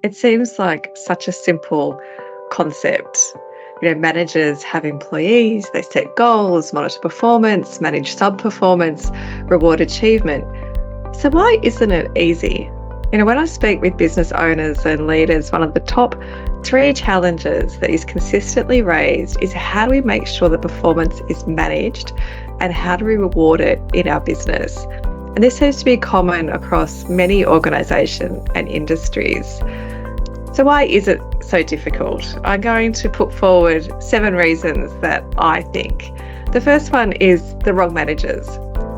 It seems like such a simple concept. Managers have employees, they set goals, monitor performance, manage sub-performance, reward achievement. So why isn't it easy? When I speak with business owners and leaders, one of the top three challenges that is consistently raised is how do we make sure that performance is managed and how do we reward it in our business? And this seems to be common across many organisations and industries. So why is it so difficult? I'm going to put forward 7 reasons that I think. The first one is the wrong managers.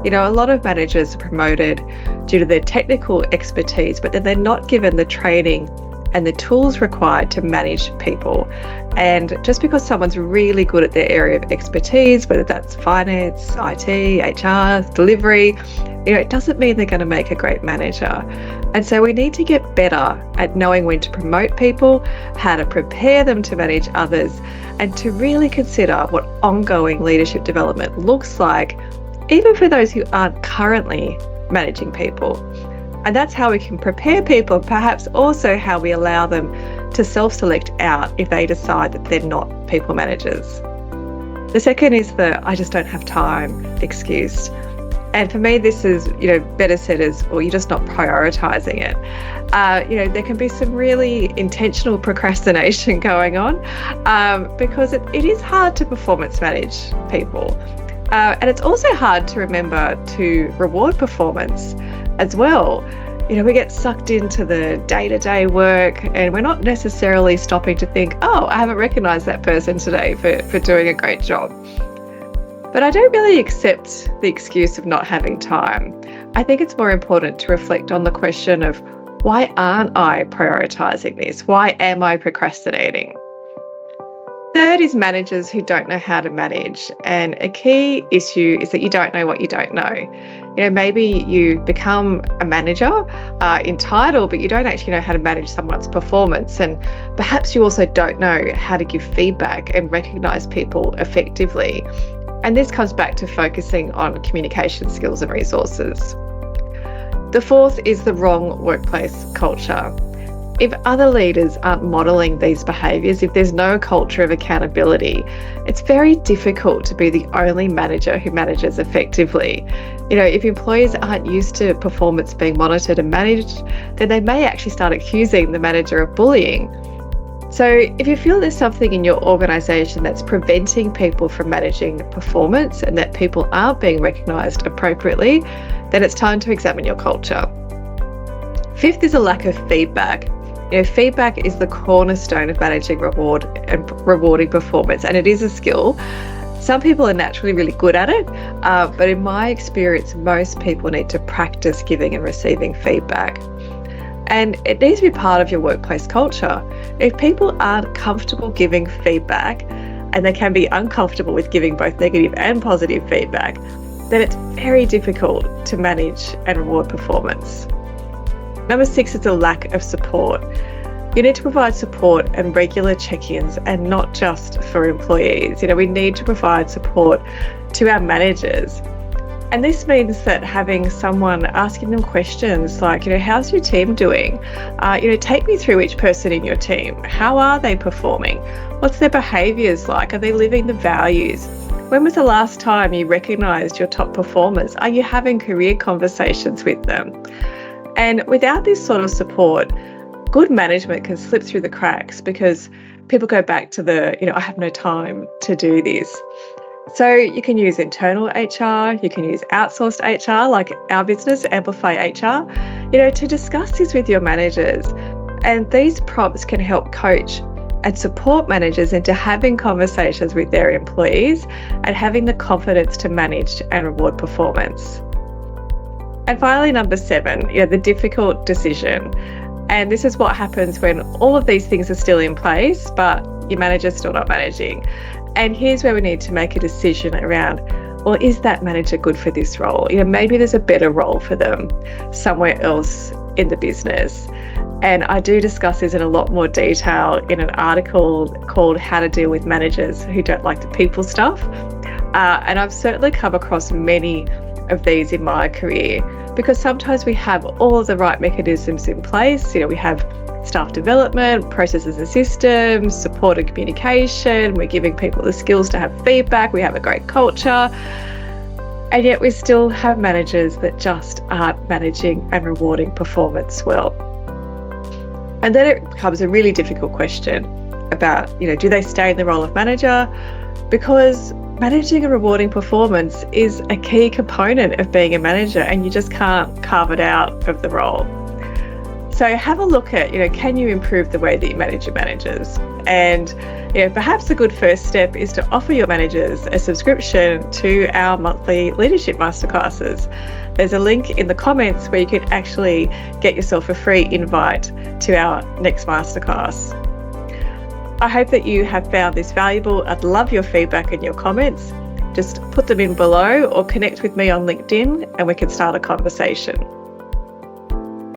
A lot of managers are promoted due to their technical expertise, but then they're not given the training and the tools required to manage people. And just because someone's really good at their area of expertise, whether that's finance, IT, HR, delivery, it doesn't mean they're going to make a great manager. And so we need to get better at knowing when to promote people, how to prepare them to manage others, and to really consider what ongoing leadership development looks like, even for those who aren't currently managing people. And that's how we can prepare people, perhaps also how we allow them to self-select out if they decide that they're not people managers. The second is the I just don't have time excuse. And for me, this is, better said as, well, you're just not prioritizing it. There can be some really intentional procrastination going on because it is hard to performance manage people. And it's also hard to remember to reward performance as well. We get sucked into the day-to-day work and we're not necessarily stopping to think, oh, I haven't recognized that person today for doing a great job. But I don't really accept the excuse of not having time. I think it's more important to reflect on the question of why aren't I prioritizing this? Why am I procrastinating? Third is managers who don't know how to manage. And a key issue is that you don't know what you don't know. Maybe you become a manager in title, but you don't actually know how to manage someone's performance. And perhaps you also don't know how to give feedback and recognize people effectively. And this comes back to focusing on communication skills and resources. The fourth is the wrong workplace culture. If other leaders aren't modelling these behaviours, if there's no culture of accountability, it's very difficult to be the only manager who manages effectively. If employees aren't used to performance being monitored and managed, then they may actually start accusing the manager of bullying. So if you feel there's something in your organisation that's preventing people from managing performance and that people aren't being recognised appropriately, then it's time to examine your culture. Fifth is a lack of feedback. Feedback is the cornerstone of managing reward and rewarding performance, and it is a skill. Some people are naturally really good at it, but in my experience, most people need to practice giving and receiving feedback. And it needs to be part of your workplace culture. If people aren't comfortable giving feedback, and they can be uncomfortable with giving both negative and positive feedback, then it's very difficult to manage and reward performance. Number 6 is a lack of support. You need to provide support and regular check-ins, and not just for employees. We need to provide support to our managers. And this means that having someone asking them questions like, how's your team doing? Take me through each person in your team. How are they performing? What's their behaviours like? Are they living the values? When was the last time you recognised your top performers? Are you having career conversations with them? And without this sort of support, good management can slip through the cracks because people go back to I have no time to do this. So you can use internal HR, you can use outsourced HR like our business, Amplify HR, to discuss this with your managers. And these prompts can help coach and support managers into having conversations with their employees and having the confidence to manage and reward performance. And finally, number 7, the difficult decision. And this is what happens when all of these things are still in place, but your manager's still not managing. And here's where we need to make a decision around, well, is that manager good for this role? Maybe there's a better role for them somewhere else in the business. And I do discuss this in a lot more detail in an article called How to Deal with Managers Who Don't Like the People Stuff. And I've certainly come across many of these in my career, because sometimes we have all of the right mechanisms in place. We have staff development, processes and systems, support and communication. We're giving people the skills to have feedback. We have a great culture. And yet we still have managers that just aren't managing and rewarding performance well. And then it becomes a really difficult question about, do they stay in the role of manager? Because managing and rewarding performance is a key component of being a manager, and you just can't carve it out of the role. So have a look at, can you improve the way that you manage your managers? And perhaps a good first step is to offer your managers a subscription to our monthly leadership masterclasses. There's a link in the comments where you can actually get yourself a free invite to our next masterclass. I hope that you have found this valuable. I'd love your feedback and your comments. Just put them in below or connect with me on LinkedIn and we can start a conversation.